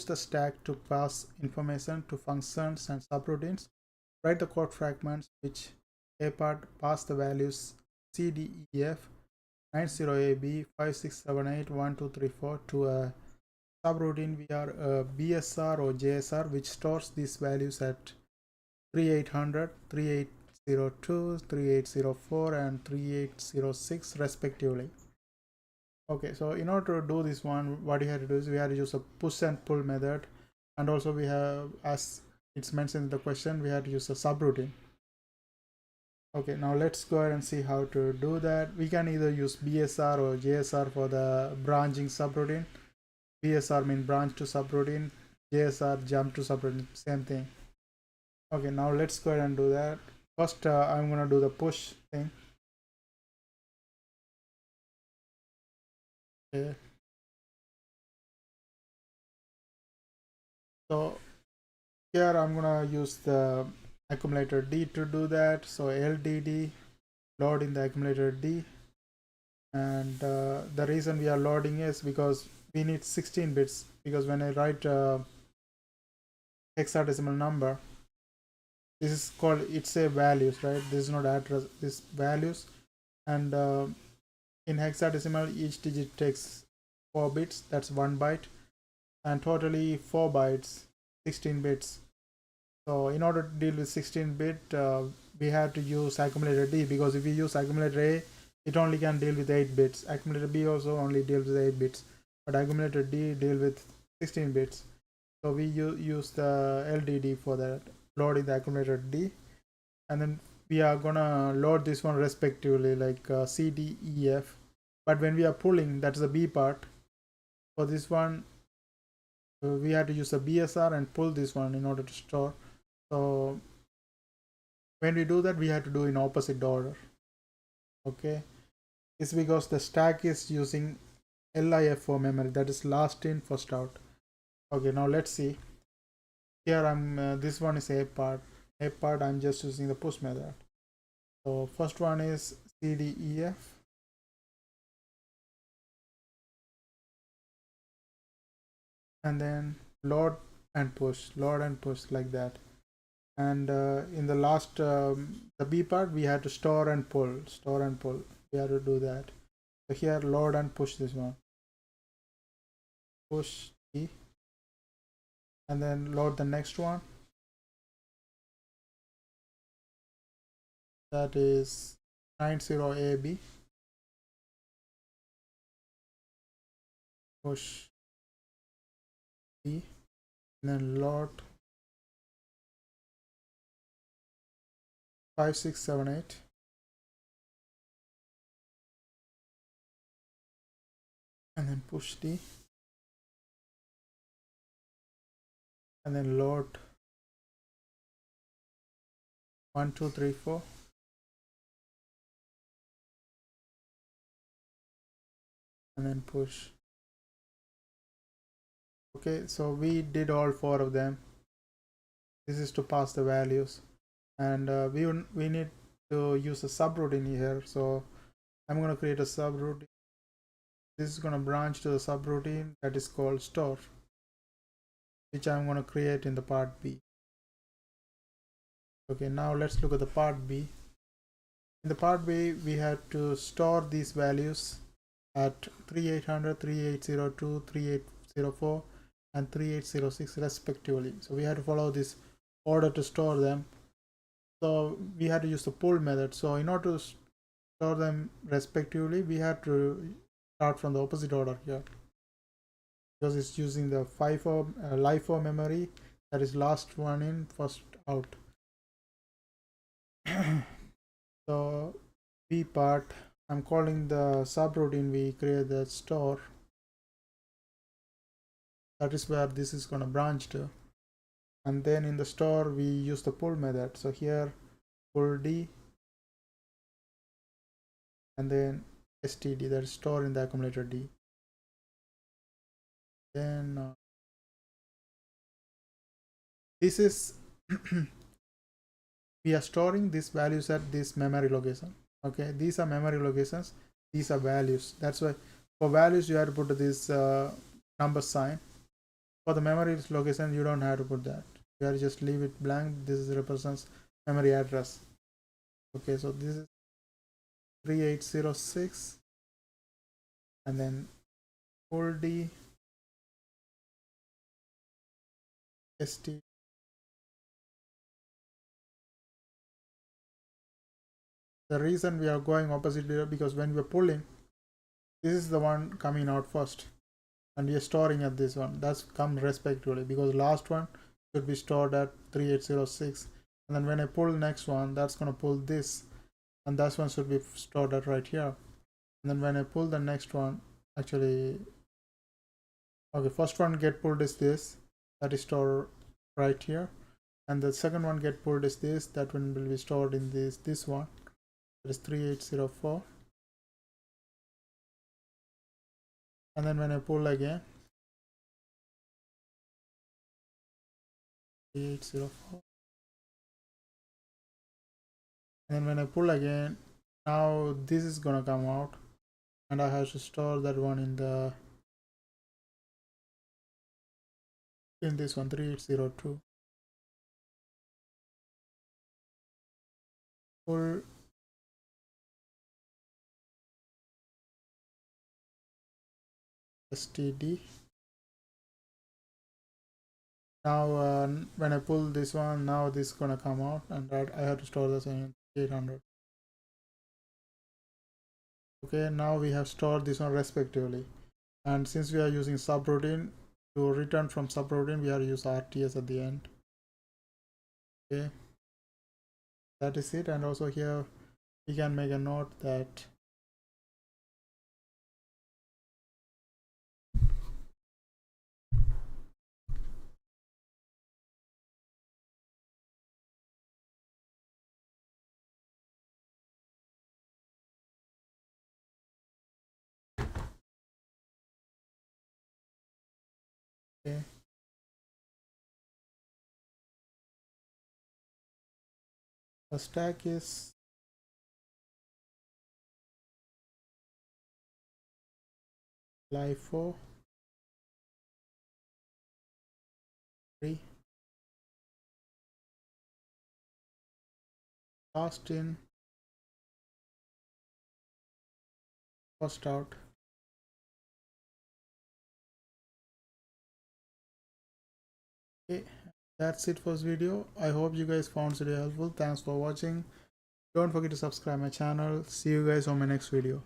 the stack to pass information to functions and subroutines. Write the code fragments which a part pass the values CDEF 90AB 5678 1234 to a subroutine via a BSR or JSR which stores these values at 3800, 3802, 3804 and 3806 respectively. Okay, so in order to do this one, what you have to do is we have to use a push and pull method, and also we have, as it's mentioned in the question, we have to use a subroutine. Okay, now let's go ahead and see how to do that. We can either use BSR or JSR for the branching subroutine. BSR means branch to subroutine, JSR jump to subroutine, same thing. Okay, now let's go ahead and do that. First, I'm gonna do the push thing. Okay. So here I'm gonna use the accumulator D to do that. So LDD, load in the accumulator D, and the reason we are loading is because we need 16 bits, because when I write hexadecimal number, this is called, it's a values, right? This is not address, this values, and in hexadecimal each digit takes 4 bits, that's 1 byte, and totally 4 bytes, 16 bits. So in order to deal with 16-bit, we have to use accumulator D, because if we use accumulator A, it only can deal with 8 bits. Accumulator B also only deals with 8 bits, but accumulator D deal with 16 bits. So we use the LDD for that, load in the accumulator D, and then we are gonna load this one respectively, like CDEF. But when we are pulling, that's the B part. For this one, we have to use a BSR and pull this one in order to store. So when we do that, we have to do in opposite order. Okay, it's because the stack is using LIFO memory, that is last in first out. Okay, now let's see. Here I'm this one is A part. I'm just using the push method. So first one is CDEF, and then load and push like that. And in the last the B part, we had to store and pull. We have to do that. So here load and push this one, push D, and then load the next one, that is 90AB, push D, and then load 5678, and then push D, and then load 1234, and then push. Okay, so we did all 4 of them. This is to pass the values, and we need to use a subroutine here. So I'm going to create a subroutine. This is going to branch to the subroutine that is called store, which I'm going to create in the part B. Okay, now let's look at the part B. In the part B, we have to store these values at 3800, 3802, 3804 and 3806 respectively. So we have to follow this order to store them. So we had to use the pull method. So in order to store them respectively, we have to start from the opposite order here, because it's using the LIFO memory, that is last one in first out. So B part, I'm calling the subroutine we create the store, that is where this is going to branch to, and then in the store we use the pull method. So here pull D, and then std, that is store in the accumulator D. Then this is we are storing these values at this memory location. Okay, these are memory locations, these are values. That's why for values you have to put this number sign. For the memory location, you don't have to put that. You have to just leave it blank. This represents memory address. Okay, so this is 3806, and then pull D ST. The reason we are going opposite here, because when we are pulling, this is the one coming out first, and we are storing at this one. That's come respectively, because last one should be stored at 3806, and then when I pull next one, that's gonna pull this, and that one should be stored at right here. And then when I pull the next one, actually, okay, first one get pulled is this, that is stored right here, and the second one get pulled is this, that one will be stored in this one, that is 3804. And then when I pull again, 3804, and then when I pull again, now this is gonna come out, and I have to store that one in this one, 3802. Pull STD. Now when I pull this one, now this is gonna come out, and that I have to store this in 800. Okay, now we have stored this one respectively, and since we are using subroutine, to return from subroutine we have to use RTS at the end. Okay, that is it. And also here we can make a note that okay, the stack is LIFO 3, last in, first out. Okay, that's it for this video. I hope you guys found this video helpful. Thanks for watching. Don't forget to subscribe my channel. See you guys on my next video.